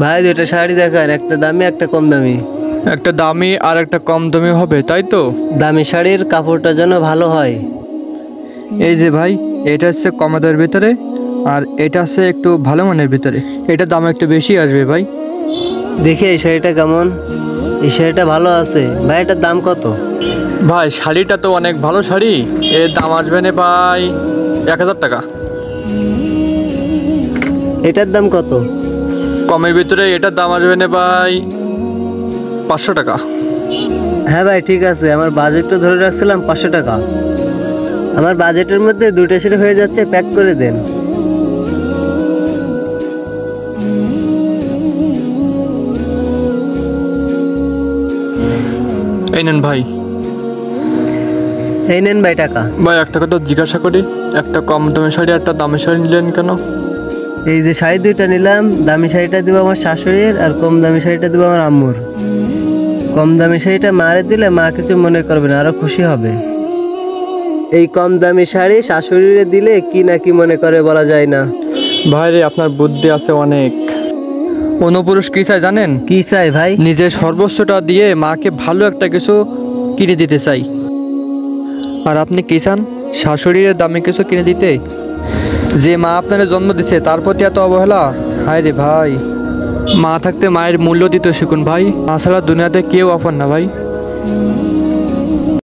ভাই দুটো শাড়ি দেখান, একটা দামি একটা কম দামি। একটা দামি আর একটা কম দামি হবে, তাই তো? দামি শাড়ির কাপড়টা যেন ভালো হয়। এই যে ভাই, এটা হচ্ছে কম দামের ভিতরে, আর এটা হচ্ছে একটু ভালো মানের ভিতরে। এটা দাম একটু বেশি আসবে ভাই। দেখি এই শাড়িটা কেমন। এই শাড়িটা ভালো আছে ভাই, এটার দাম কত? ভাই শাড়িটা তো অনেক ভালো শাড়ি, এর দাম আসবে না ভাই 1000 টাকা। এটার দাম কত? কমের ভিতরে এটার দাম আসবে না ভাই 500 টাকা। হ্যাঁ ভাই ঠিক আছে, আমার বাজেটটা ধরে রাখছিলাম 500 টাকা। আমার বাজেটের মধ্যে দুটো শাড়ি হয়ে যাচ্ছে, প্যাক করে দেন। এই নেন ভাই। এই নেন ভাই টাকা। ভাই একটা কথা জিজ্ঞাসা করি, একটা কম দামি শাড়ি একটা দামি শাড়ি নিলেন কেন? এই যে শাড়ি দুইটা নিলাম, দামি শাড়িটা দিব আমার শাশুড়ির আর কম দামি শাড়িটা দিব আমার আম্মুর। কম দামি শাড়িটা মারে দিলে মা কিছু মনে করবে না, আরো খুশি হবে। এই কম দামি শাড়ি শাশুড়িরে দিলে কি না কি মনে করে বলা যায় না। ভাই রে, আপনার বুদ্ধি আছে অনেক। অনুপুরুষ কি চাই জানেন? কি চাই ভাই? নিজের সর্বোচ্চটা দিয়ে মাকে ভালো একটা কিছু কিনে দিতে চাই। আর আপনি কি চান? শাশুড়ির দামি কিছু কিনে দিতে? যে মা আপনার জন্ম দিছে তার প্রতি এত অবহেলা! হায় রে ভাই, মা থাকতে মায়ের মূল্য দিতে শিখুন ভাই। মা ছাড়া দুনিয়াতে কেউ আপন না ভাই।